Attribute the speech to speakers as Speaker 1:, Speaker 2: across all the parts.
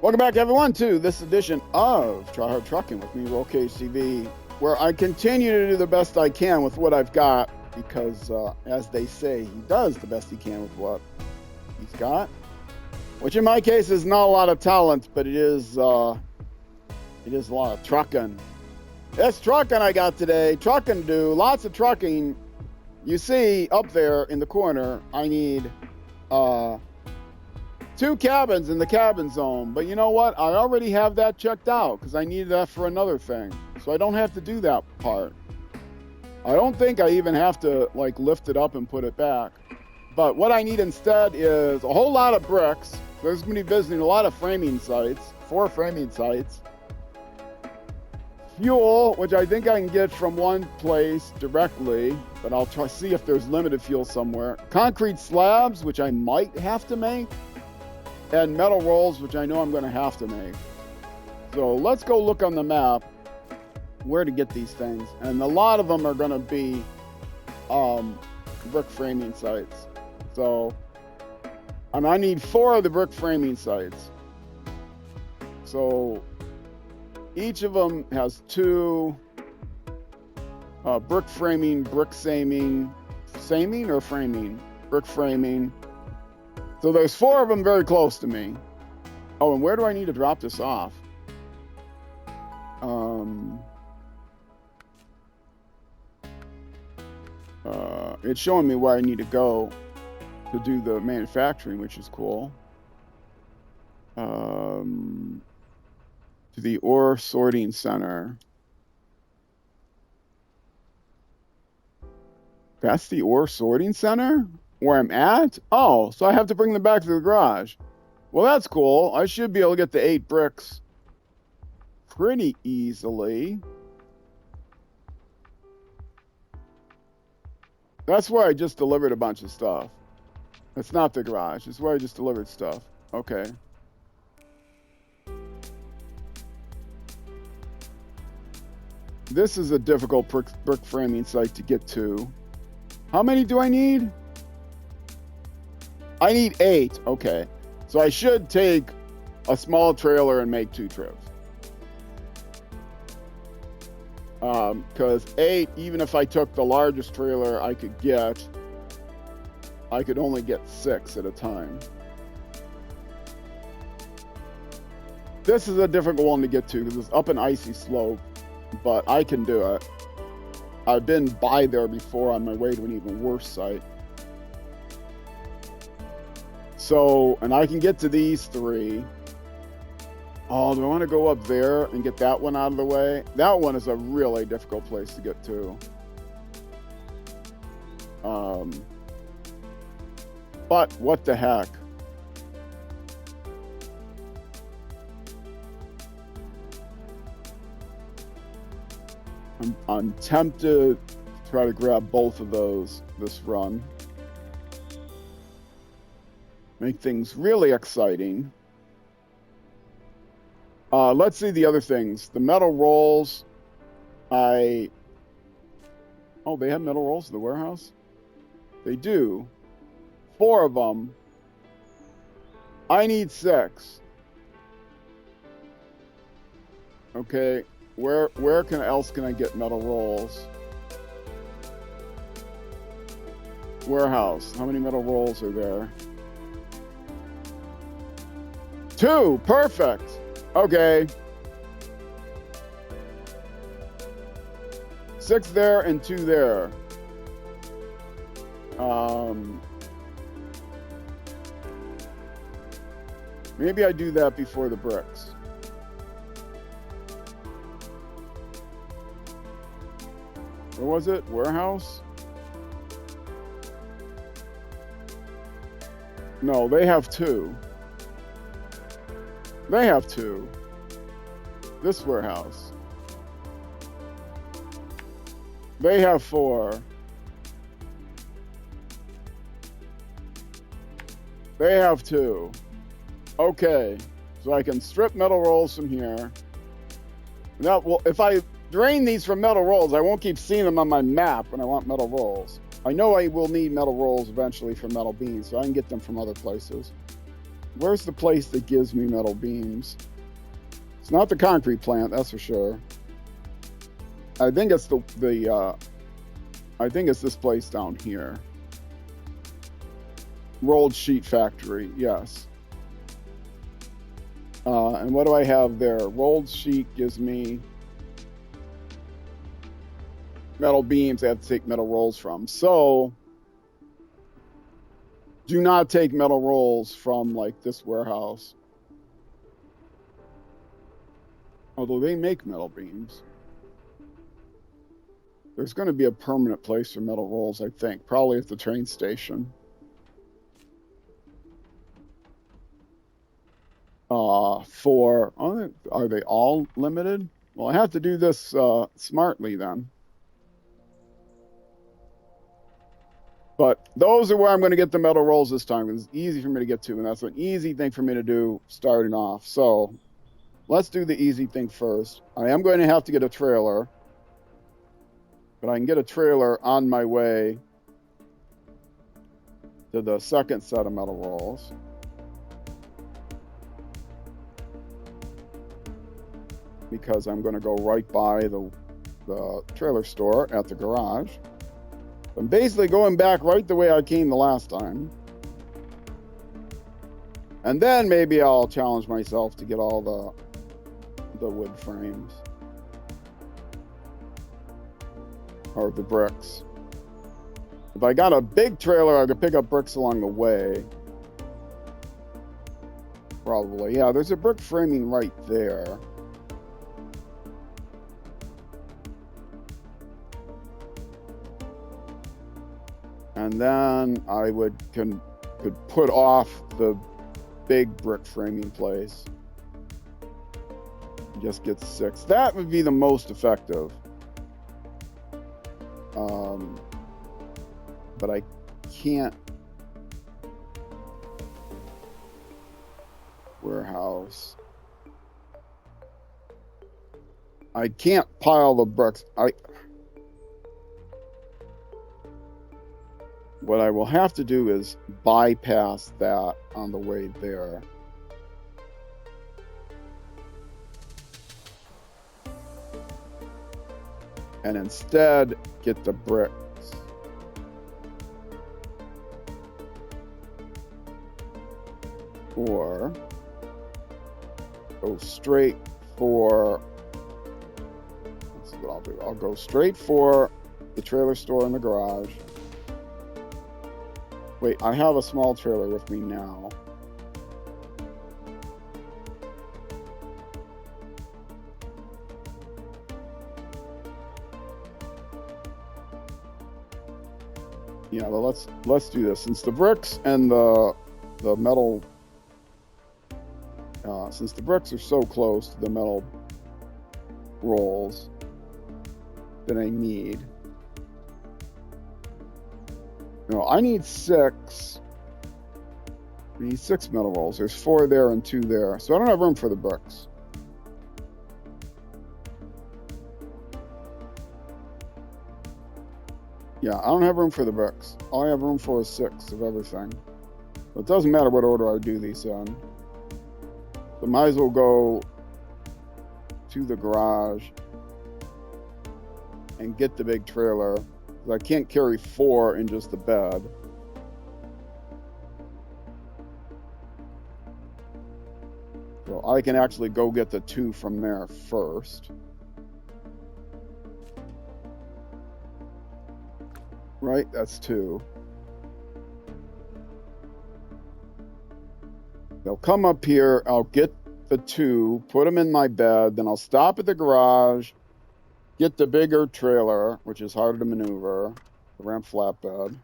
Speaker 1: Welcome back, everyone, to this edition of Try Hard Trucking with me, RollCageTV, where I continue to do the best I can with what I've got, because, as they say, he does the best he can with what he's got, which in my case is not a lot of talent, but it is a lot of trucking. That's trucking I got today. Trucking, do lots of trucking. You see up there in the corner, I need 2 cabins in the cabin zone, but you know what? I already have that checked out because I need that for another thing, so I don't have to do that part. I don't think I even have to like lift it up and put it back, but what I need instead is a whole lot of bricks. There's going to be visiting a lot of framing sites, 4 framing sites. Fuel, which I think I can get from one place directly, but I'll try see if there's limited fuel somewhere. Concrete slabs, which I might have to make. And metal rolls, which I know I'm going to have to make. So let's go look on the map where to get these things. And a lot of them are going to be brick framing sites. So I need 4 of the brick framing sites. So each of them has 2 brick framing, brick saming or framing? Brick framing. So there's 4 of them very close to me. Oh, and where do I need to drop this off? It's showing me where I need to go to do the manufacturing, which is cool. To the ore sorting center. That's the ore sorting center? Where I'm at? Oh, so I have to bring them back to the garage. Well, that's cool. I should be able to get the 8 bricks pretty easily. That's where I just delivered a bunch of stuff. It's not the garage. It's where I just delivered stuff. Okay. This is a difficult brick framing site to get to. How many do I need? I need 8. Okay. So I should take a small trailer and make 2 trips. Because 8, even if I took the largest trailer I could get, I could only get 6 at a time. This is a difficult one to get to because it's up an icy slope, but I can do it. I've been by there before on my way to an even worse site. So, and I can get to these 3. Oh, do I want to go up there and get that one out of the way? That one is a really difficult place to get to. But what the heck? I'm tempted to try to grab both of those this run. Make things really exciting. Let's see the other things. The metal rolls. Oh, they have metal rolls in the warehouse? They do. 4 of them. I need 6. Okay, where else can I get metal rolls? Warehouse. How many metal rolls are there? 2. Perfect. Okay. 6 there and 2 there. Maybe I do that before the bricks. Where was it? Warehouse? No, they have 2. They have 2. This warehouse. They have 4. They have 2. Okay, so I can strip metal rolls from here. Now, well, if I drain these from metal rolls, I won't keep seeing them on my map when I want metal rolls. I know I will need metal rolls eventually for metal beams, so I can get them from other places. Where's the place that gives me metal beams? It's not the concrete plant, that's for sure. I think it's I think it's this place down here. Rolled sheet factory, yes. And what do I have there? Rolled sheet gives me metal beams I have to take metal rolls from. So do not take metal rolls from like this warehouse. Although they make metal beams. There's going to be a permanent place for metal rolls, I think. Probably at the train station. Are they all limited? Well, I have to do this smartly then. But those are where I'm going to get the metal rolls this time. It's easy for me to get to, and that's an easy thing for me to do starting off. So let's do the easy thing first. I am going to have to get a trailer, but I can get a trailer on my way to the second set of metal rolls. Because I'm going to go right by the trailer store at the garage. I'm basically going back right the way I came the last time. And then maybe I'll challenge myself to get all the wood frames. Or the bricks. If I got a big trailer, I could pick up bricks along the way. Probably. Yeah, there's a brick framing right there. And then I could put off the big brick framing place. Just get 6. That would be the most effective. But I can't. Warehouse. I can't pile the bricks. What I will have to do is bypass that on the way there. And instead get the bricks. Or go straight for, let's see what I'll do. I'll go straight for the trailer store in the garage. Wait, I have a small trailer with me now. Yeah, well, let's do this. Since the bricks and the metal, since the bricks are so close to the metal rolls that I need. No, I need 6. We need 6 metal rolls. There's 4 there and 2 there. So I don't have room for the bricks. Yeah, I don't have room for the bricks. All I have room for is 6 of everything. But it doesn't matter what order I do these in. So might as well go to the garage and get the big trailer. I can't carry 4 in just the bed. So I can actually go get the 2 from there first. Right, that's 2. They'll come up here, I'll get the 2, put them in my bed, then I'll stop at the garage, get the bigger trailer, which is harder to maneuver, the ramp flatbed.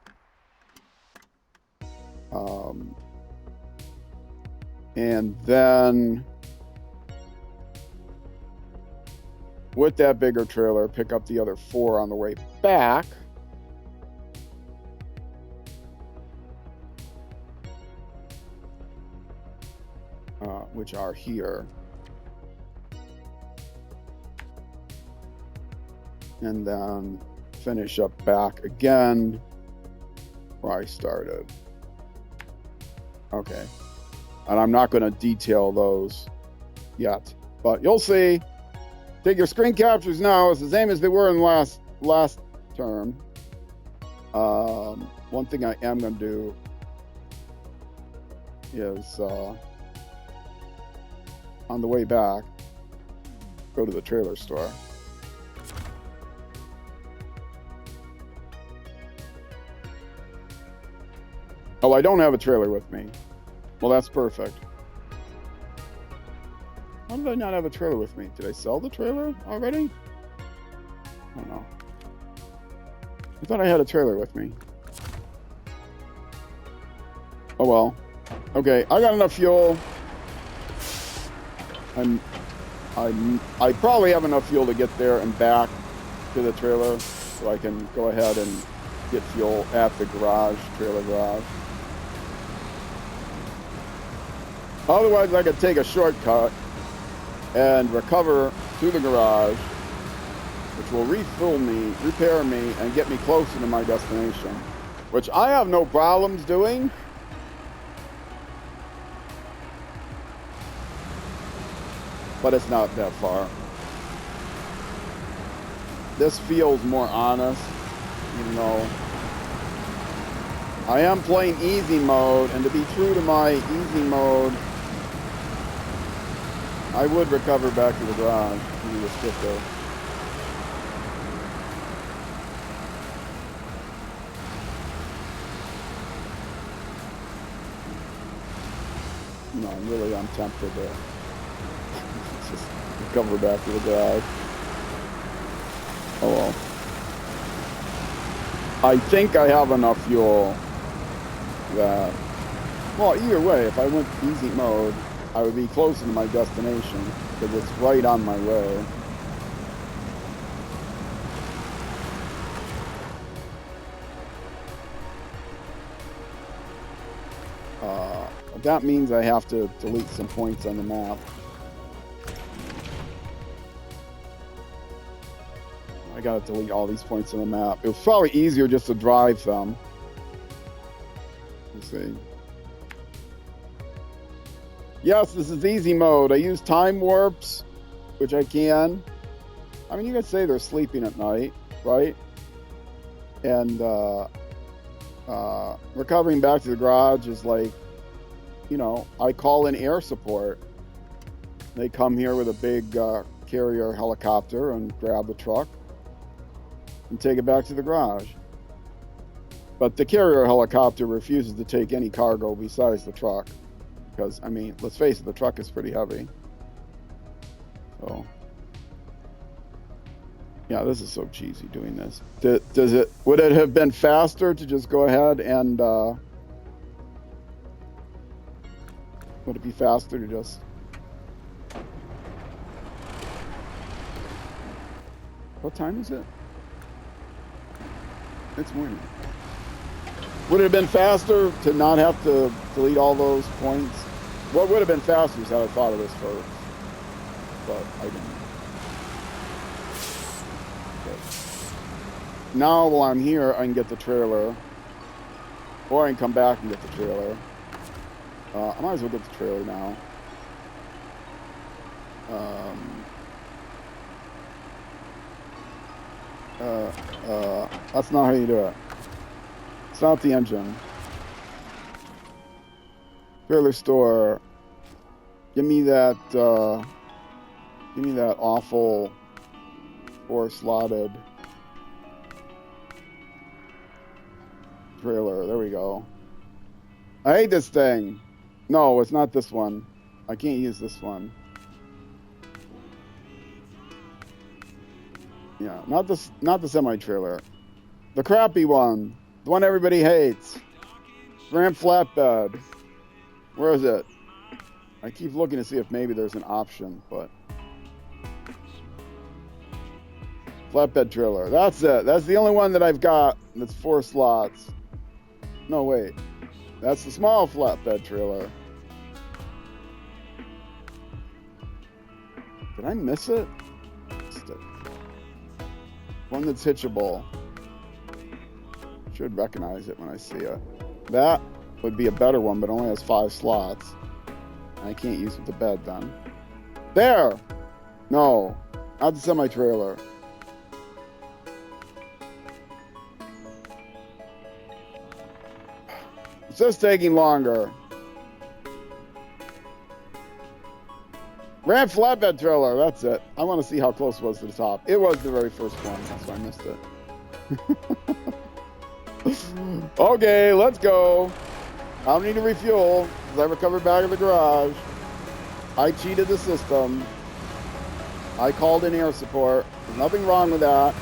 Speaker 1: And then with that bigger trailer, pick up the other 4 on the way back. Which are here. And then finish up back again where I started. Okay. And I'm not going to detail those yet, but you'll see. Take your screen captures now. It's the same as they were in last term. One thing I am going to do is on the way back, go to the trailer store. Oh, I don't have a trailer with me. Well, that's perfect. How did I not have a trailer with me? Did I sell the trailer already? I don't know. I thought I had a trailer with me. Oh well. Okay, I got enough fuel. I probably have enough fuel to get there and back to the trailer, so I can go ahead and get fuel at the garage, trailer garage. Otherwise, I could take a shortcut and recover to the garage, which will refuel me, repair me, and get me closer to my destination, which I have no problems doing. But it's not that far. This feels more honest, even though I am playing easy mode, and to be true to my easy mode, I would recover back to the garage using the skipper. No, really, I'm tempted to just recover back to the garage. Oh well. I think I have enough fuel that, well, either way, if I went easy mode, I would be closer to my destination because it's right on my way. That means I have to delete some points on the map. I gotta delete all these points on the map. It was probably easier just to drive them. Let's see. Yes, this is easy mode. I use time warps, which I can. I mean, you could say they're sleeping at night, right? And recovering back to the garage is like, you know, I call in air support. They come here with a big carrier helicopter and grab the truck and take it back to the garage. But the carrier helicopter refuses to take any cargo besides the truck. Because, I mean, let's face it, the truck is pretty heavy. So, yeah, this is so cheesy doing this. Would it have been faster to just go ahead and, would it be faster to just... What time is it? It's morning. Would it have been faster to not have to delete all those points? What would have been faster is how I thought of this first. But I didn't. But now while I'm here, I can get the trailer. Or I can come back and get the trailer. I might as well get the trailer now. That's not how you do it. It's not the engine. Trailer store. Give me that awful 4-slotted trailer. There we go. I hate this thing. No, it's not this one. I can't use this one. Yeah, not the semi-trailer. The crappy one. The one everybody hates. Ram flatbed. Where is it? I keep looking to see if maybe there's an option, but... Flatbed trailer. That's it. That's the only one that I've got that's 4 slots. No, wait. That's the small flatbed trailer. Did I miss it? Missed it. One that's hitchable. Should recognize it when I see it. That would be a better one, but only has 5 slots. I can't use with the bed then. There! No, not the semi-trailer. It's just taking longer. Ram flatbed trailer, that's it. I want to see how close it was to the top. It was the very first one, that's why I missed it. Okay, let's go. I don't need to refuel, because I recovered back in the garage. I cheated the system. I called in air support. There's nothing wrong with that.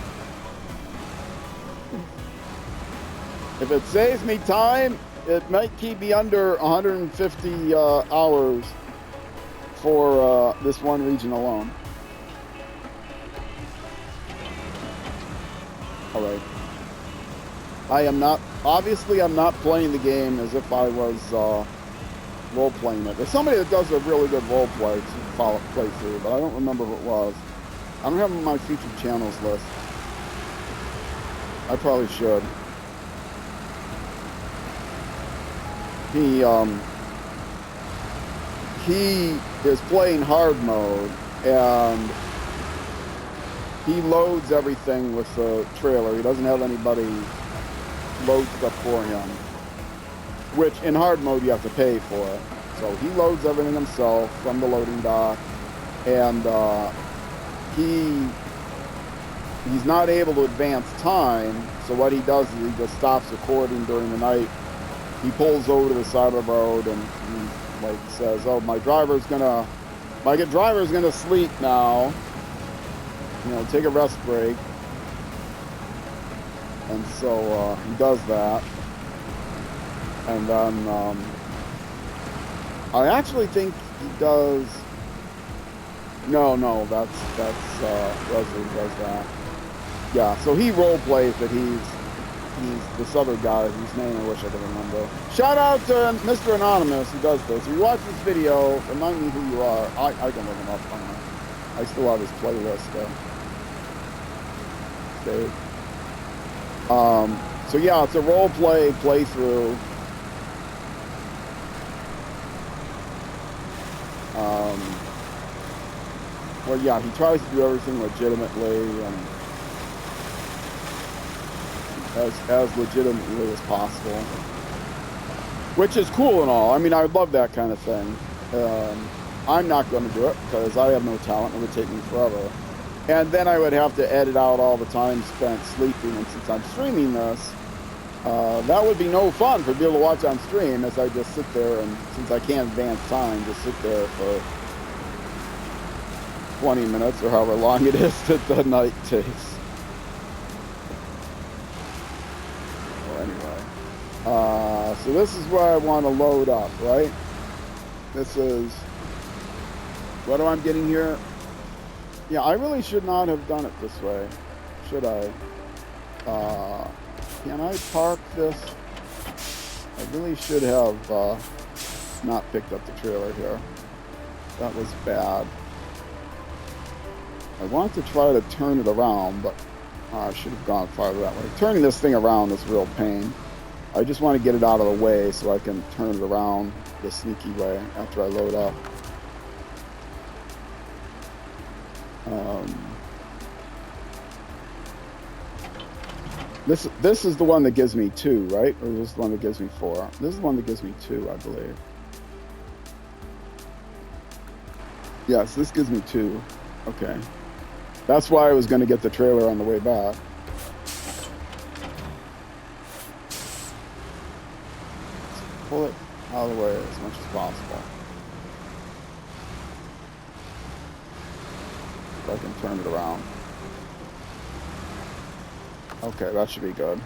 Speaker 1: If it saves me time, it might keep me under 150 hours for this one region alone. All right. I am not, obviously I'm not playing the game as if I was role-playing it. There's somebody that does a really good role-play through, but I don't remember who it was. I don't have him on my featured channels list. I probably should. He is playing hard mode, and he loads everything with the trailer. He doesn't have anybody load stuff for him, which in hard mode you have to pay for it. So he loads everything himself from the loading dock, and he's not able to advance time. So what he does is he just stops recording during the night. He pulls over to the side of the road and he like says, "Oh, my driver's gonna sleep now. You know, take a rest break." And so he does that, and then I actually think he does. No, that's Rezvani does that. Yeah, so he role plays that he's this other guy whose name I wish I could remember. Shout out to Mr. Anonymous who does this. If you watch this video, remind me who you are. I can look him up. I still have his playlist though. Okay. So yeah, it's a role playthrough. Well, yeah, he tries to do everything legitimately and as legitimately as possible, which is cool and all. I mean, I would love that kind of thing. I'm not going to do it because I have no talent. It would take me forever. And then I would have to edit out all the time spent sleeping. And since I'm streaming this, that would be no fun for people to watch on stream as I just sit there and, since I can't advance time, just sit there for 20 minutes or however long it is that the night takes. Well, anyway. So this is where I want to load up, right? This is... What am I getting here? Yeah, I really should not have done it this way. Should I? Can I park this? I really should have not picked up the trailer here. That was bad. I want to try to turn it around, but I should have gone farther that way. Turning this thing around is a real pain. I just want to get it out of the way so I can turn it around the sneaky way after I load up. This is the one that gives me 2, right? Or is this the one that gives me 4? This is the one that gives me 2, I believe. Yes, this gives me 2. Okay. That's why I was going to get the trailer on the way back. Let's pull it out of the way as much as possible. If I can turn it around. Okay, that should be good.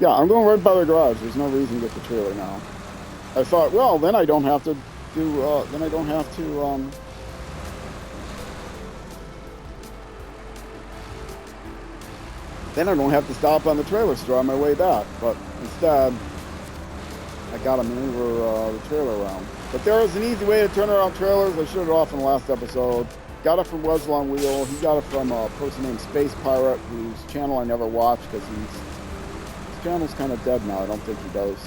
Speaker 1: Yeah, I'm going right by the garage. There's no reason to get the trailer now. I thought, well, then I don't have to do, then I don't have to stop on the trailer store on my way back. But instead, I got to maneuver the trailer around. But there is an easy way to turn around trailers. I showed it off in the last episode. Got it from Wes Long Wheel. He got it from a person named Space Pirate, whose channel I never watched because his channel's kind of dead now. I don't think he does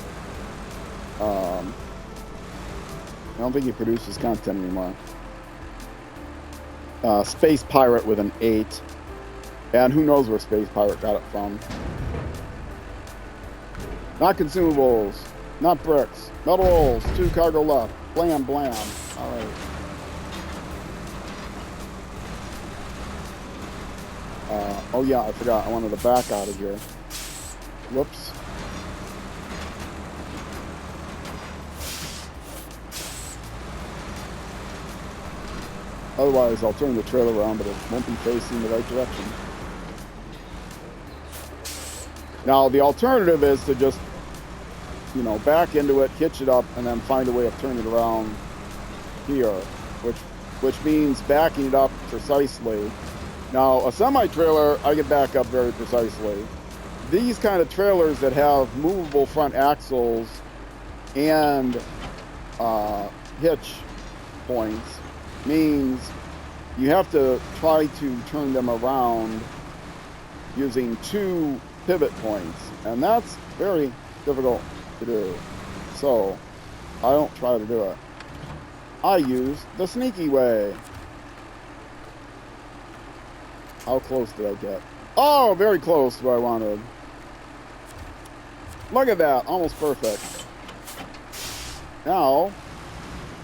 Speaker 1: I don't think he produces content anymore. Space Pirate with an 8. And who knows where Space Pirate got it from. Not consumables. Not bricks. Metal rolls. 2 cargo left. Blam, blam. Alright. Oh yeah, I forgot. I wanted to back out of here. Whoops. Otherwise, I'll turn the trailer around, but it won't be facing the right direction. Now, the alternative is to just, you know, back into it, hitch it up, and then find a way of turning it around here, which means backing it up precisely. Now, a semi-trailer, I can back up very precisely. These kind of trailers that have movable front axles and hitch points means you have to try to turn them around using 2 pivot points, and that's very difficult to do. So I don't try to do it. I use the sneaky way. How close did I get? Oh, very close to what I wanted. Look at that, almost perfect. Now,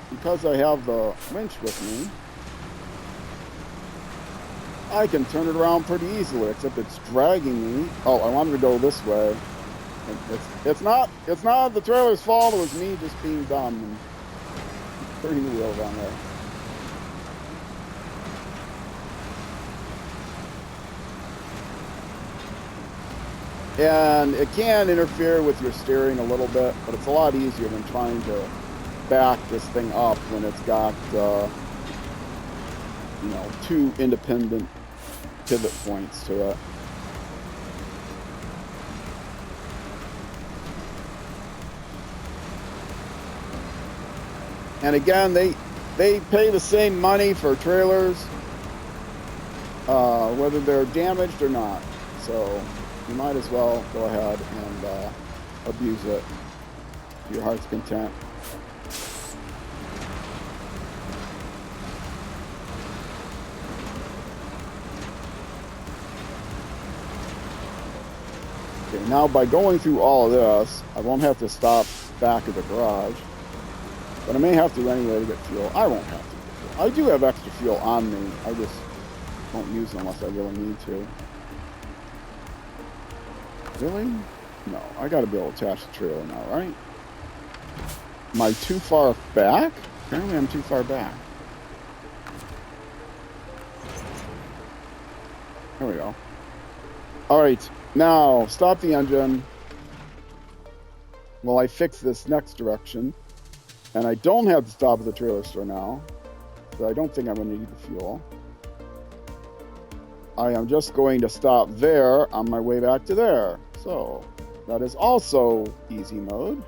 Speaker 1: because I have the winch with me, I can turn it around pretty easily, except it's dragging me. Oh, I wanted to go this way. It's not the trailer's fault, it was me just being dumb and turning the wheel down there. And it can interfere with your steering a little bit, but it's a lot easier than trying to back this thing up when it's got, you know, 2 independent pivot points to it. And again, they pay the same money for trailers, whether they're damaged or not. So you might as well go ahead and abuse it to your heart's content. Okay, now by going through all of this, I won't have to stop back at the garage, but I may have to anyway to get fuel. I won't have to get fuel. I do have extra fuel on me. I just won't use it unless I really need to. Really? No, I gotta be able to attach the trailer now, right? Am I too far back? Apparently I'm too far back. There we go. Alright, now stop the engine while I fix this next direction. And I don't have to stop at the trailer store now, so I don't think I'm going to need the fuel. I am just going to stop there on my way back to there. So that is also easy mode.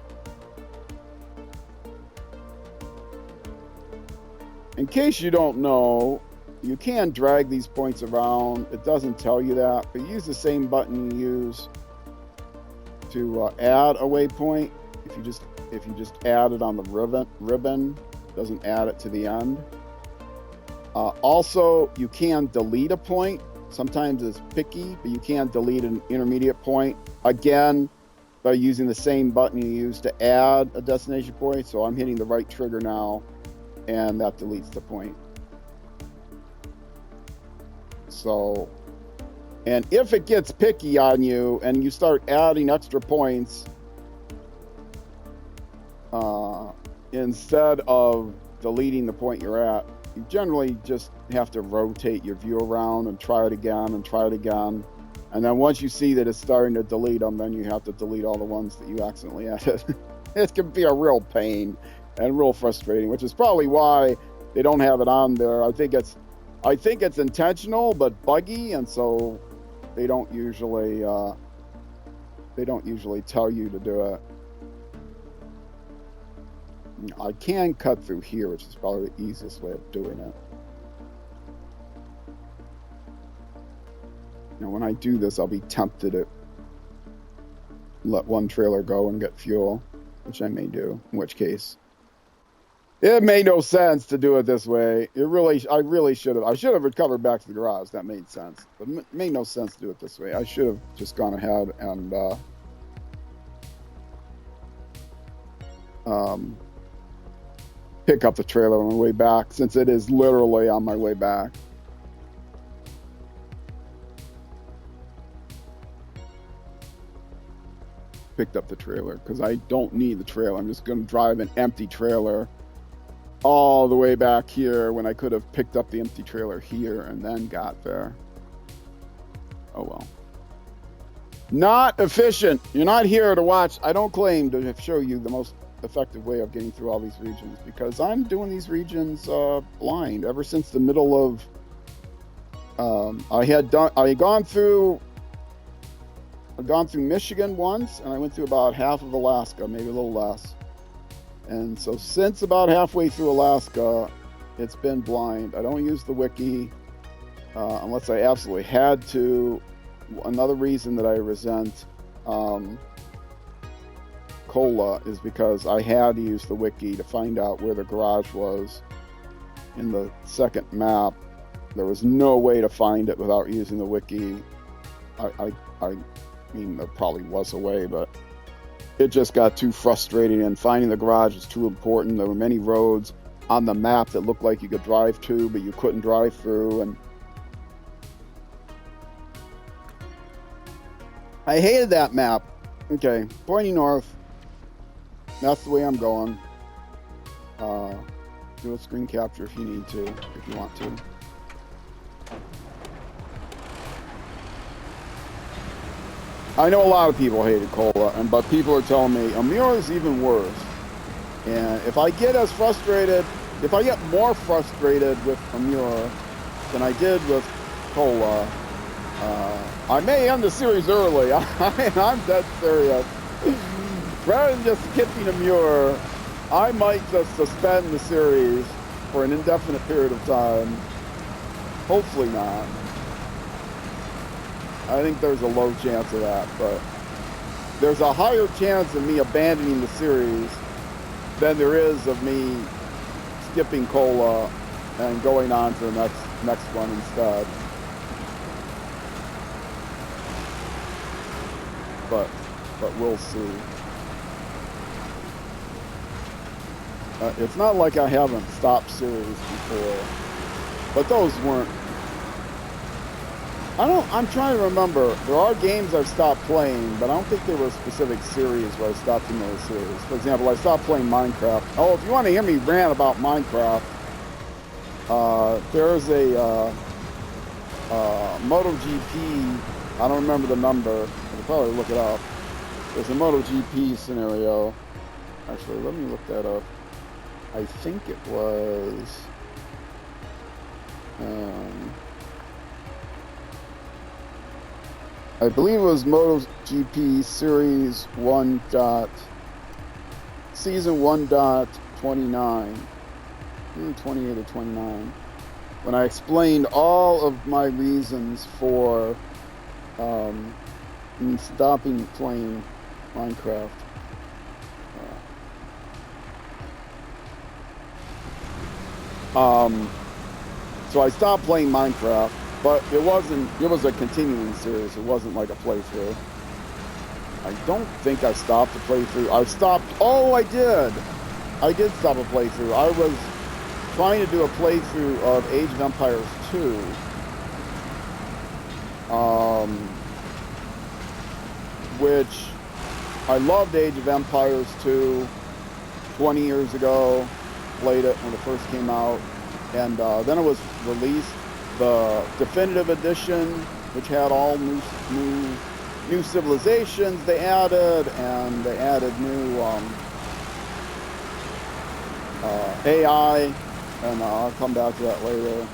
Speaker 1: In case you don't know, you can drag these points around. It doesn't tell you that, but use the same button you use to add a waypoint. If you just add it on the ribbon, it doesn't add it to the end. Also, you can delete a point. Sometimes it's picky, but you can delete an intermediate point. Again, by using the same button you use to add a destination point. So I'm hitting the right trigger now, and that deletes the point. So, and if it gets picky on you and you start adding extra points, instead of deleting the point you're at, you generally just have to rotate your view around and try it again and try it again. And then once you see that it's starting to delete them, then you have to delete all the ones that you accidentally added. It can be a real pain and real frustrating, which is probably why they don't have it on there. I think it's intentional but buggy, and so they don't usually tell you to do it. I can cut through here, which is probably the easiest way of doing it. Now, when I do this, I'll be tempted to let one trailer go and get fuel, which I may do, in which case It made no sense to do it this way. I really should have. I should have recovered back to the garage. That made sense. But it made no sense to do it this way. I should have just gone ahead and pick up the trailer on my way back, since it is literally on my way back. Picked up the trailer because I don't need the trailer. I'm just going to drive an empty trailer all the way back here when I could have picked up the empty trailer here and then got there. Oh well. Not efficient. You're not here to watch. I don't claim to show you the most effective way of getting through all these regions, because I'm doing these regions blind ever since the middle of I had gone through Michigan once, and I went through about half of Alaska, maybe a little less. And so since about halfway through Alaska, it's been blind. I don't use the wiki unless I absolutely had to. Another reason that I resent Cola is because I had to use the wiki to find out where the garage was in the second map. There was no way to find it without using the wiki. I mean, there probably was a way, but it just got too frustrating, and finding the garage is too important. There were many roads on the map that looked like you could drive to, but you couldn't drive through, and I hated that map. Okay, pointing north. That's the way I'm going. Do a screen capture if you need to, if you want to. I know a lot of people hated Cola, but people are telling me Amur is even worse. And if I get more frustrated with Amur than I did with Cola, I may end the series early. I'm dead serious. Rather than just skipping Amur, I might just suspend the series for an indefinite period of time. Hopefully not. I think there's a low chance of that, but there's a higher chance of me abandoning the series than there is of me skipping Cola and going on to the next one instead. But we'll see. It's not like I haven't stopped series before, but those weren't. I'm trying to remember. There are games I've stopped playing, but I don't think there were a specific series where I stopped another series. For example, I stopped playing Minecraft. Oh, if you want to hear me rant about Minecraft, there's a MotoGP. I don't remember the number. I could probably look it up. There's a MotoGP scenario. Actually, let me look that up. I think it was. I believe it was MotoGP Series 1. Season 1.29, 28 or 29, when I explained all of my reasons for stopping playing Minecraft. So I stopped playing Minecraft. But it was a continuing series. It wasn't like a playthrough. I don't think I stopped a playthrough. I did stop a playthrough. I was trying to do a playthrough of Age of Empires 2. Which I loved Age of Empires 2 20 years ago. Played it when it first came out. And then it was released. The definitive edition, which had all new civilizations they added, and they added new AI, and I'll come back to that later.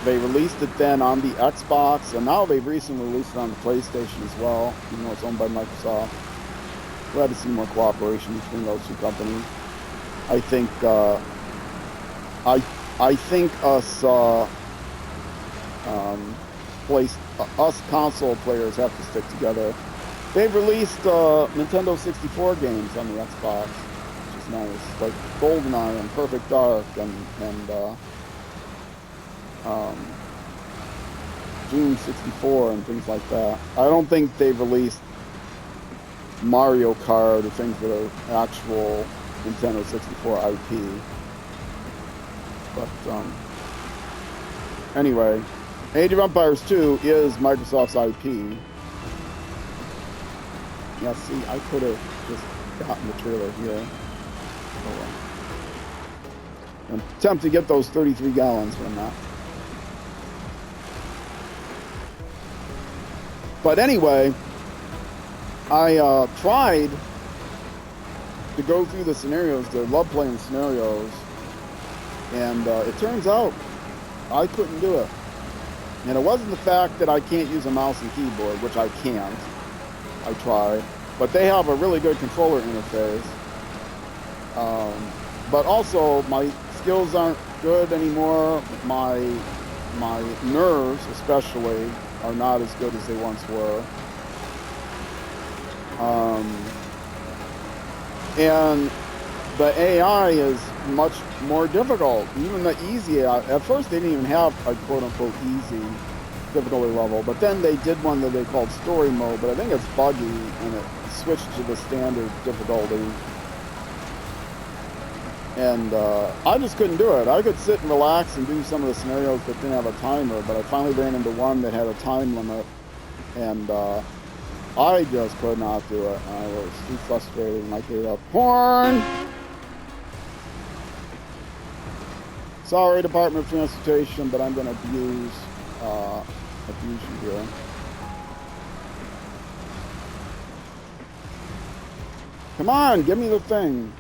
Speaker 1: They released it then on the Xbox, and now they've recently released it on the PlayStation as well, even though it's owned by Microsoft. Glad to see more cooperation between those two companies. I think us console players have to stick together. They've released Nintendo 64 games on the Xbox, which was nice, like GoldenEye and Perfect Dark and Doom 64 and things like that. I don't think they've released Mario Kart or things that are actual Nintendo 64 IP. But anyway, Age of Empires 2 is Microsoft's IP. Yeah, see, I could have just gotten the trailer here. I'm tempted to get those 33 gallons from that. But anyway, I tried to go through the scenarios. I love playing scenarios. And it turns out I couldn't do it. And it wasn't the fact that I can't use a mouse and keyboard, which I can't. I tried. But they have a really good controller interface. But also, my skills aren't good anymore. My nerves, especially, are not as good as they once were. And the AI is much more difficult. Even the easy, at first they didn't even have a quote-unquote easy difficulty level, but then they did one that they called story mode, but I think it's buggy, and it switched to the standard difficulty. And I just couldn't do it. I could sit and relax and do some of the scenarios that didn't have a timer, but I finally ran into one that had a time limit, and I just could not do it. I was too frustrated, and I gave up. Horn! Sorry, Department of Transportation, but I'm going to abuse you here. Come on, give me the thing.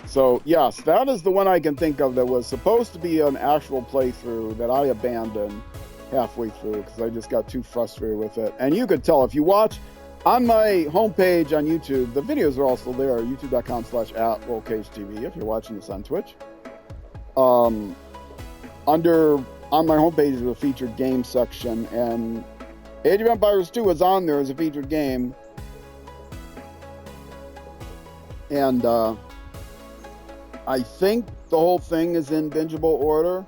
Speaker 1: So, yes, that is the one I can think of that was supposed to be an actual playthrough that I abandoned halfway through because I just got too frustrated with it. And you could tell if you watch on my homepage on YouTube, the videos are also there, youtube.com/@RollCageTV if you're watching this on Twitch. On my homepage is a featured game section, and Age of Empires 2 is on there as a featured game. And I think the whole thing is in bingeable order.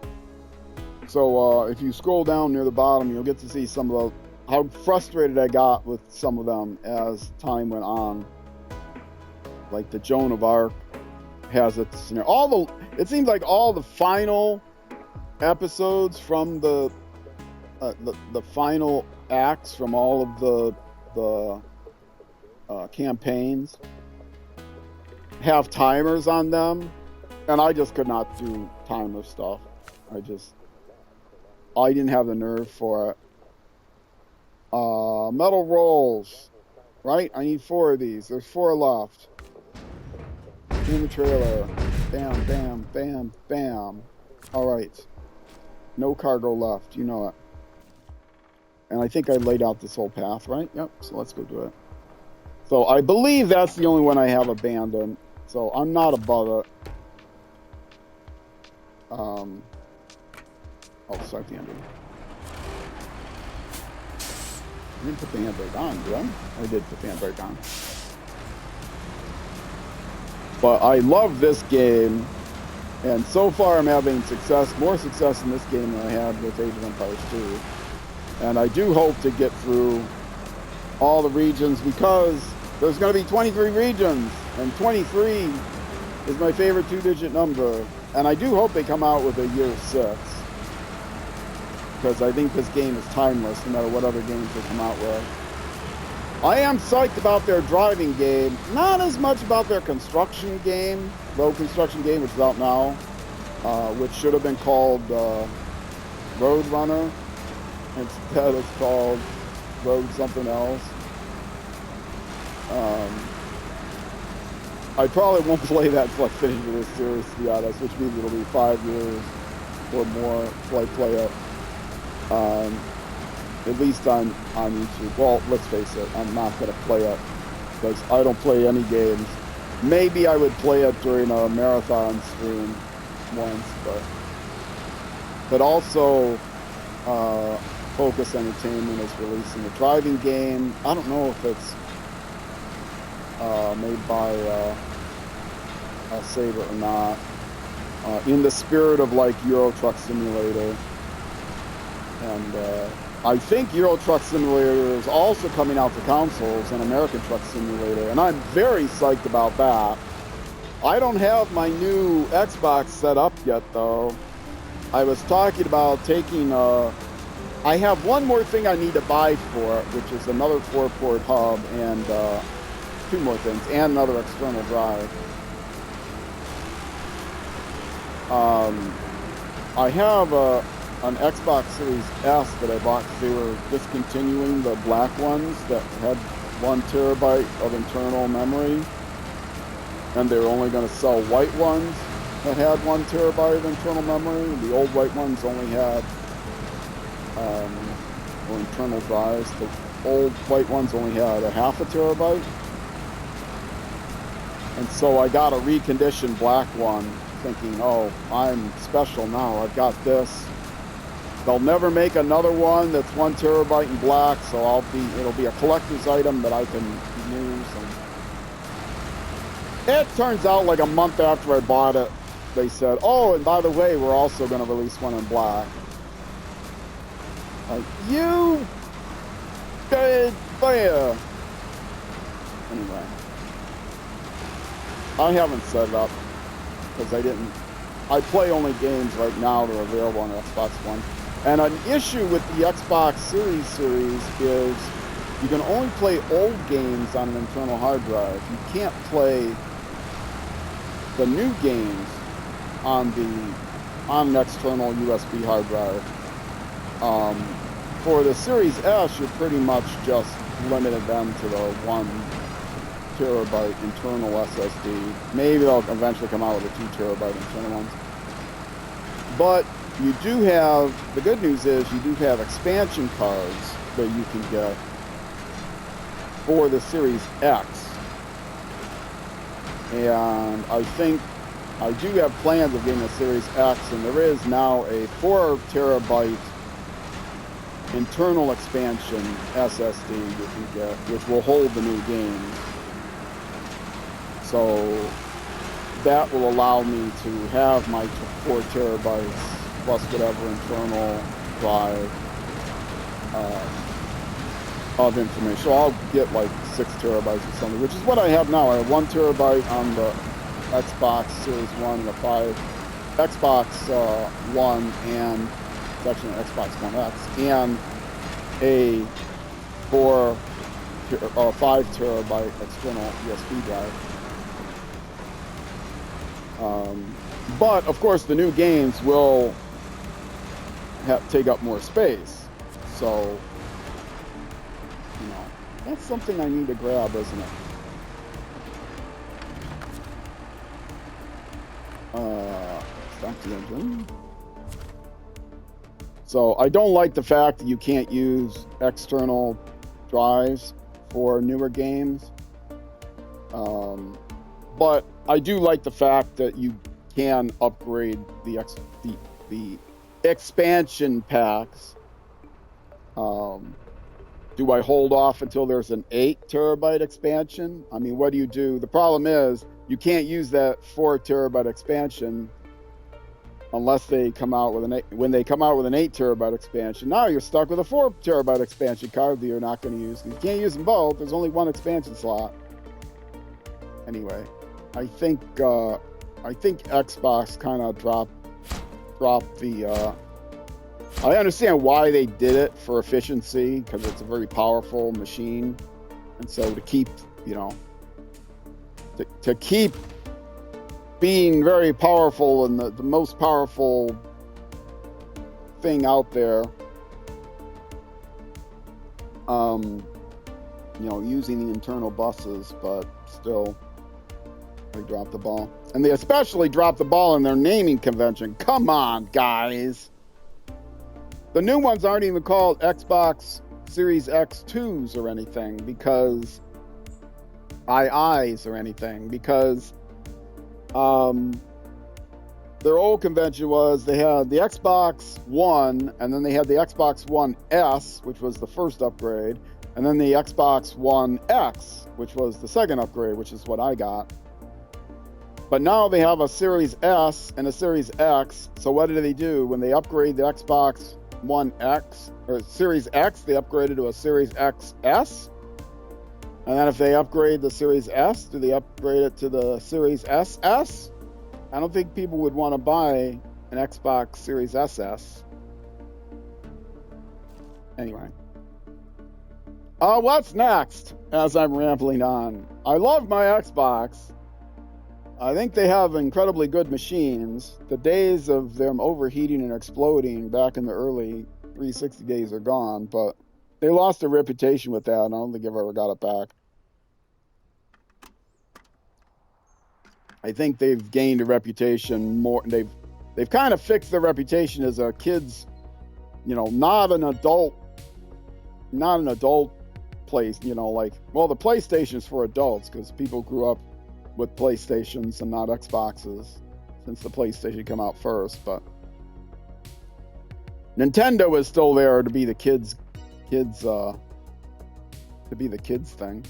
Speaker 1: So if you scroll down near the bottom, you'll get to see some of how frustrated I got with some of them as time went on. Like the Joan of Arc has its scenario. It seems like all the final episodes from the final acts from all of the campaigns have timers on them, and I just could not do timer stuff. I didn't have the nerve for it. Metal rolls, right? I need 4 of these. There's 4 left. In the trailer. Bam, bam, bam, bam. All right. No cargo left. You know it. And I think I laid out this whole path, right? Yep. So let's go do it. So I believe that's the only one I have abandoned. So I'm not above it. I'll start the ending. I didn't put the handbrake on, did I? I did put the handbrake on. But I love this game, and so far I'm having more success in this game than I had with Age of Empires 2. And I do hope to get through all the regions, because there's going to be 23 regions, and 23 is my favorite 2-digit number. And I do hope they come out with a year 6. Because I think this game is timeless, no matter what other games they come out with. I am psyched about their driving game, not as much about their construction game, road construction game, which is out now, which should have been called Road Runner. Instead, it's called Road something else. I probably won't play that until I finish this series, to be honest, which means it'll be 5 years or more till I play it. At least on YouTube. Well, let's face it, I'm not going to play it because I don't play any games. Maybe I would play it during a marathon stream once, but also Focus Entertainment is releasing a driving game. I don't know if it's made by Saber or not, in the spirit of like Euro Truck Simulator. And I think Euro Truck Simulator is also coming out to consoles and American Truck Simulator, and I'm very psyched about that. I don't have my new Xbox set up yet, though. I was talking about taking I have one more thing I need to buy for it, which is another 4-port hub and 2 more things, and another external drive. I have an Xbox Series S that I bought because they were discontinuing the black ones that had 1 terabyte of internal memory, and they were only going to sell white ones that had 1 terabyte of internal memory. The old white ones only had internal drives. The old white ones only had a 0.5 terabyte. And so I got a reconditioned black one, thinking, oh, I'm special now. I've got this. They'll never make another one that's 1 terabyte in black, so it'll be a collector's item that I can use. And it turns out like a month after I bought it, they said, oh, and by the way, we're also going to release one in black. Like, you did there. Anyway, I haven't set it up because I play only games right now that are available on Xbox One. And an issue with the Xbox Series is you can only play old games on an internal hard drive. You can't play the new games on an external USB hard drive. For the Series S, you're pretty much just limited them to the 1 terabyte internal SSD. Maybe they'll eventually come out with a 2 terabyte internal ones. But you do have, the good news is you do have expansion cards that you can get for the Series X. And I think I do have plans of getting a Series X, and there is now a 4 terabyte internal expansion SSD that you get, which will hold the new games. So that will allow me to have my 4 terabytes plus whatever internal drive of information. So I'll get like 6 terabytes or something, which is what I have now. I have 1 terabyte on the Xbox Series 1 and the Xbox One, and it's actually an Xbox One X, and a 5 terabyte external USB drive. But of course the new games will take up more space, so that's something I need to grab, isn't it? Stop the engine. So I don't like the fact that you can't use external drives for newer games. But I do like the fact that you can upgrade the expansion packs. Do I hold off until there's an 8 terabyte expansion? I mean, what do you do? The problem is you can't use that 4 terabyte expansion unless they come out with when they come out with an 8 terabyte expansion. Now you're stuck with a 4 terabyte expansion card that you're not going to use. You can't use them both. There's only one expansion slot. Anyway, I think Xbox kind of dropped the. I understand why they did it, for efficiency, because it's a very powerful machine, and so to keep, to keep being very powerful and the most powerful thing out there, using the internal buses, but still, they dropped the ball. And they especially dropped the ball in their naming convention. Come on, guys. The new ones aren't even called Xbox Series X2s or anything, because IIs or anything, because their old convention was they had the Xbox One, and then they had the Xbox One S, which was the first upgrade, And then the Xbox One X, which was the second upgrade, which is what I got. But now they have a Series S and a Series X. So what do they do? When they upgrade the Xbox One X, or Series X, they upgrade it to a Series XS. And then if they upgrade the Series S, do they upgrade it to the Series SS? I don't think people would want to buy an Xbox Series SS. Anyway. What's next? As I'm rambling on. I love my Xbox. I think they have incredibly good machines. The days of them overheating and exploding back in the early 360 days are gone, but they lost their reputation with that, and I don't think I've ever got it back. I think they've gained a reputation more. They've kind of fixed their reputation as a kids, not an adult place. Well, the PlayStation is for adults because people grew up with PlayStations and not Xboxes since the PlayStation came out first. But Nintendo is still there to be the kids thing.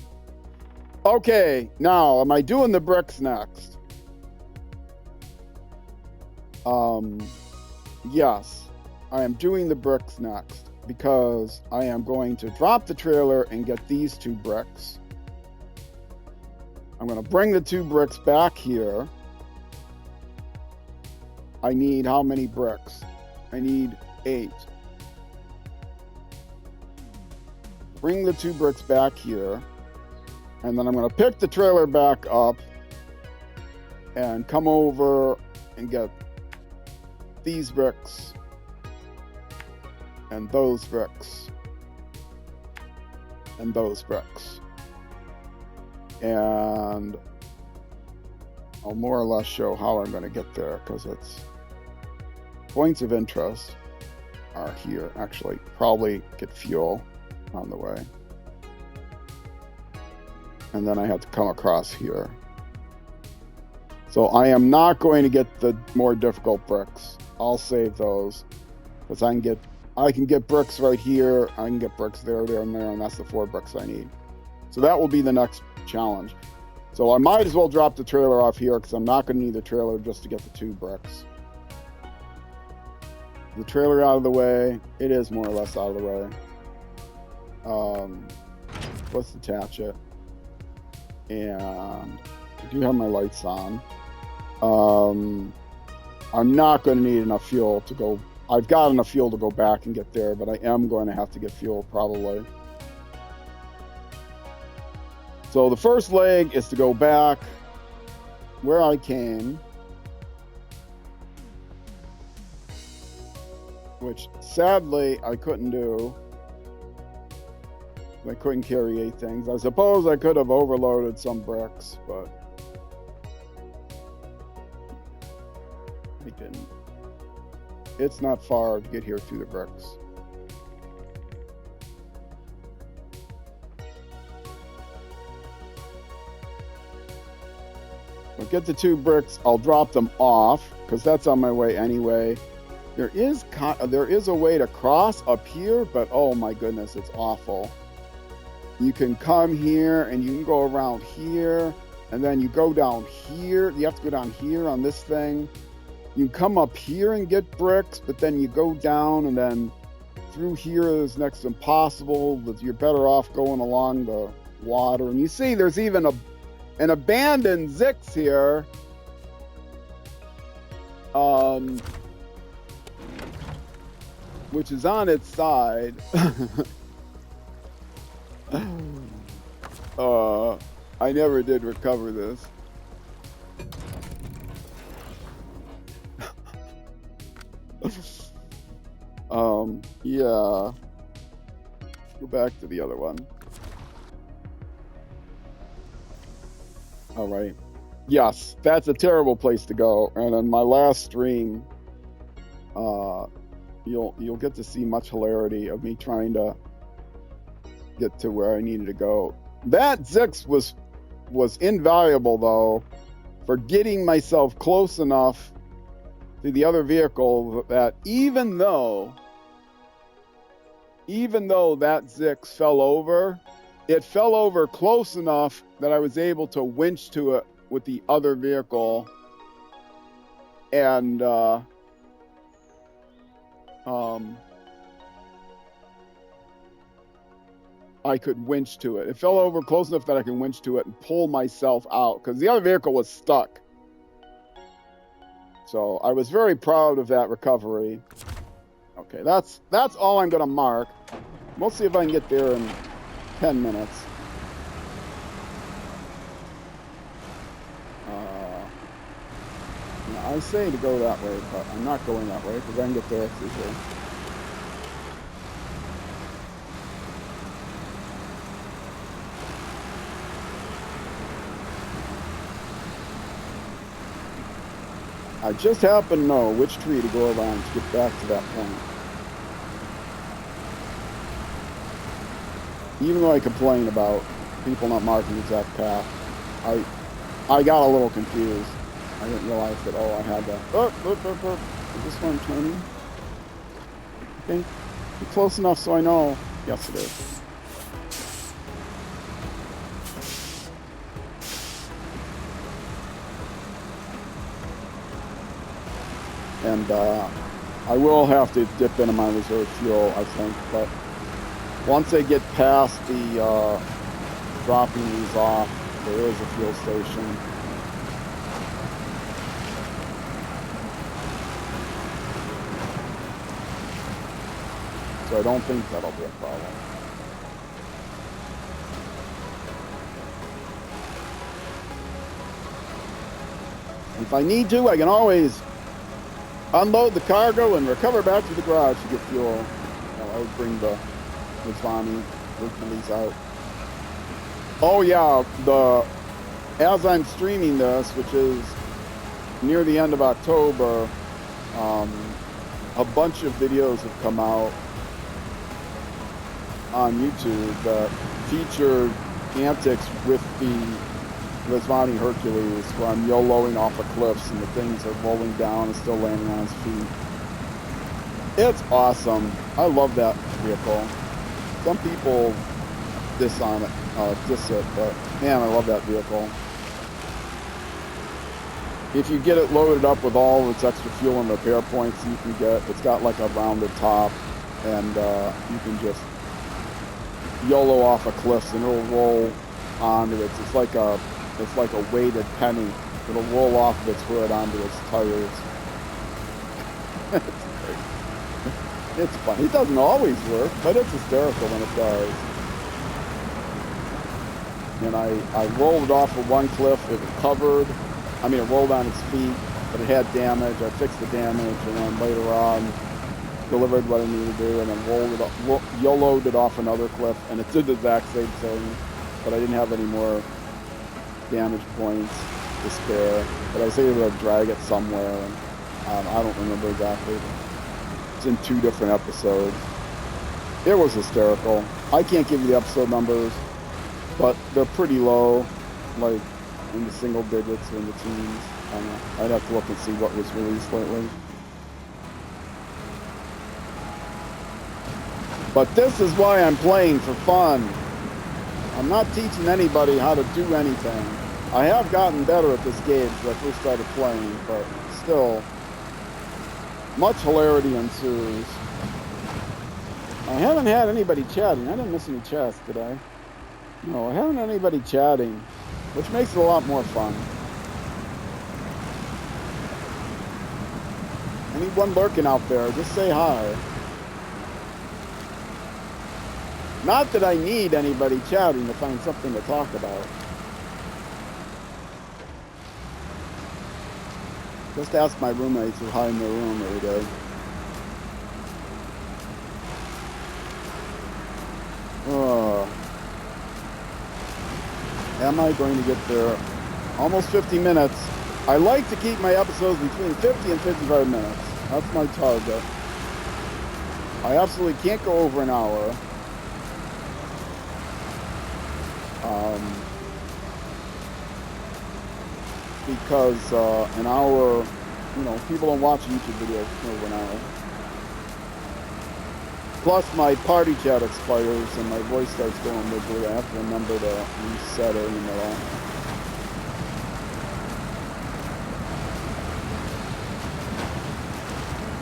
Speaker 1: Okay, now am I doing the bricks next? Yes, I am doing the bricks next because I am going to drop the trailer and get these 2 bricks. I'm going to bring the 2 bricks back here. I need how many bricks? I need 8. Bring the 2 bricks back here. And then I'm going to pick the trailer back up and come over and get these bricks and those bricks and those bricks. And I'll more or less show how I'm going to get there because it's points of interest are here. Actually, probably get fuel on the way. And then I have to come across here. So I am not going to get the more difficult bricks. I'll save those because I can get bricks right here. I can get bricks there, and there, and that's the 4 bricks I need. So that will be the next challenge. So I might as well drop the trailer off here because I'm not going to need the trailer just to get the 2 bricks. The trailer out of the way. It is more or less out of the way. Let's attach it. And I do have my lights on. I'm not going to need enough fuel to go. I've got enough fuel to go back and get there, but I am going to have to get fuel probably. So the first leg is to go back where I came, which sadly I couldn't do. I couldn't carry 8 things. I suppose I could have overloaded some bricks, but I didn't. It's not far to get here through the bricks. I'll get the 2 bricks. I'll drop them off because that's on my way anyway. There is a way to cross up here, but oh my goodness, it's awful. You can come here and you can go around here and then you go down here. You have to go down here on this thing. You can come up here and get bricks, but then you go down and then through here is next to impossible. You're better off going along the water. And you see there's even an abandoned ZiKZ here. Which is on its side. I never did recover this. Yeah. Go back to the other one. All right. Yes, that's a terrible place to go. And in my last stream, you'll get to see much hilarity of me trying to get to where I needed to go. That ZiKZ was invaluable though for getting myself close enough to the other vehicle that even though even though that ZiKZ fell over, it fell over close enough that I was able to winch to it with the other vehicle, and I could winch to it. It fell over close enough that I could winch to it and pull myself out, because the other vehicle was stuck. So I was very proud of that recovery. Okay, that's all I'm going to mark. We'll see if I can get there in 10 minutes. I say to go that way, but I'm not going that way because I can get there through here. I just happen to know which tree to go around to get back to that point. Even though I complain about people not marking the exact path, I got a little confused. I didn't realize that, oh, I had that. Is this one turning? I think it's close enough so I know. Yes, it is. And I will have to dip into my reserve fuel, I think, but once I get past the dropping these off, there is a fuel station. So I don't think that'll be a problem. If I need to, I can always unload the cargo and recover back to the garage to get fuel. I would bring the Rezvani Hercules out. Oh yeah, as I'm streaming this, which is near the end of October, a bunch of videos have come out on YouTube that featured antics with the Rezvani Hercules, where I'm YOLOing off of cliffs and the things are rolling down and still landing on its feet. It's awesome. I love that vehicle. Some people diss it, but man, I love that vehicle. If you get it loaded up with all its extra fuel and repair points you can get, it's got like a rounded top, and you can just YOLO off of cliffs and it'll roll onto it. It's like a weighted penny. It'll roll off of its hood onto its tires. It's great. It's fun. It doesn't always work, but it's hysterical when it does. And I rolled it off of one cliff. It recovered. I mean, it rolled on its feet, but it had damage. I fixed the damage, and then later on delivered what I needed to do, and then rolled it up, YOLO'd it off another cliff, and it did the exact same thing, but I didn't have any more damage points to spare. But I was able to drag it somewhere, and I don't remember exactly. It's in 2 different episodes. It was hysterical. I can't give you the episode numbers, but they're pretty low, like in the single digits or in the teens. I don't know. I'd have to look and see what was released lately. But this is why I'm playing, for fun. I'm not teaching anybody how to do anything. I have gotten better at this game since I first started playing, but still, much hilarity ensues. I haven't had anybody chatting. I didn't miss any chats, did I? No, I haven't had anybody chatting, which makes it a lot more fun. Anyone lurking out there, just say hi. Not that I need anybody chatting to find something to talk about. Just ask my roommates who hide in their room every day. Am I going to get there? Almost 50 minutes. I like to keep my episodes between 50 and 55 minutes. That's my target. I absolutely can't go over an hour. Because an hour, you know, people don't watch YouTube videos for over an hour. Plus my party chat expires and my voice starts going wiggly. I have to remember to reset it in the middle.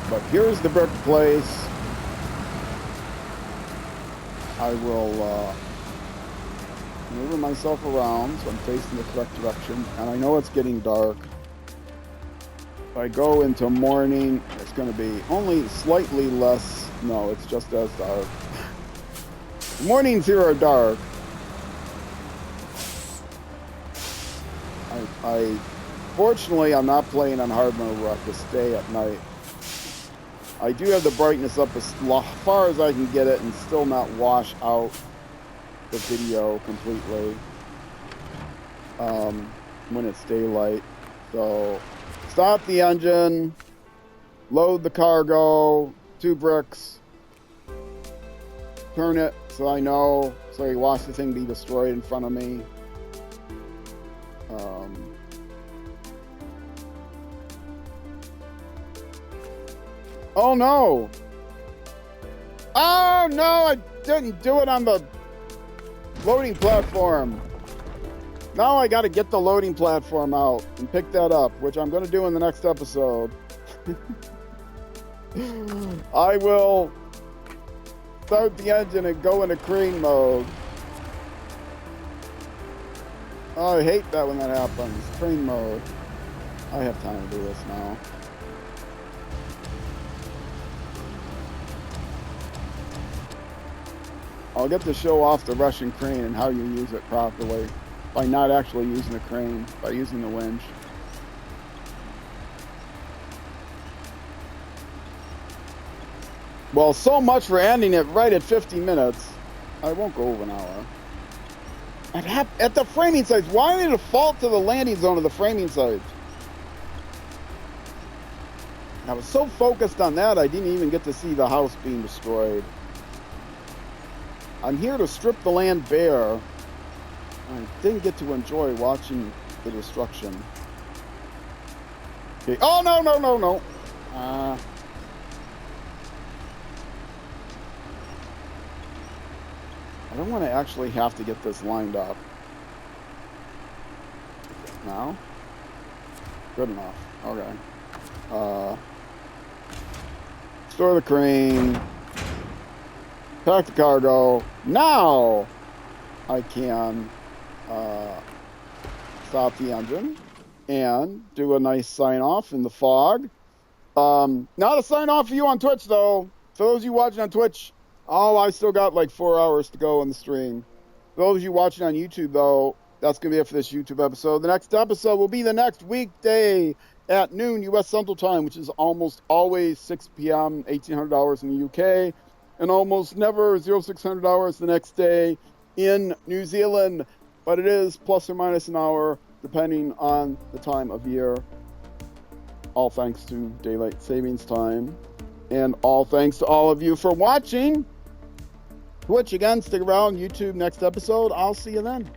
Speaker 1: But here's the brick place. I will maneuver myself around so I'm facing the correct direction. And I know it's getting dark. If I go into morning, it's going to be only slightly less. No, it's just as dark. Mornings here are dark. Fortunately, I'm not playing on hard mode where I have to stay at night. I do have the brightness up as far as I can get it and still not wash out the video completely when it's daylight. So stop the engine, load the cargo, 2 bricks, turn it so I know, so you watch the thing be destroyed in front of me. Oh no! Oh no, I didn't do it on the loading platform. Now I gotta get the loading platform out and pick that up, which I'm gonna do in the next episode. I will start the engine and go into crane mode. Oh, I hate that when that happens. Crane mode. I have time to do this now. I'll get to show off the Russian crane and how you use it properly by not actually using a crane, by using the winch. Well, so much for ending it right at 50 minutes. I won't go over an hour. At the framing sites, why did it default to the landing zone of the framing sites? I was so focused on that, I didn't even get to see the house being destroyed. I'm here to strip the land bare. I didn't get to enjoy watching the destruction. Okay. Oh, no, no, no, no. I don't want to actually have to get this lined up. Now? Good enough. Okay. Store the crane. Pack the cargo. Now I can stop the engine and do a nice sign off in the fog. Not a sign off for you on Twitch though. For those of you watching on Twitch, I still got like 4 hours to go on the stream. For those of you watching on YouTube though, that's gonna be it for this YouTube episode. The next episode will be the next weekday at noon US Central Time, which is almost always 6 p.m. $1,800 in the UK. And almost never 0600 hours the next day in New Zealand, but it is plus or minus an hour depending on the time of year. All thanks to daylight savings time, and all thanks to all of you for watching. Twitch again, stick around. YouTube next episode. I'll see you then.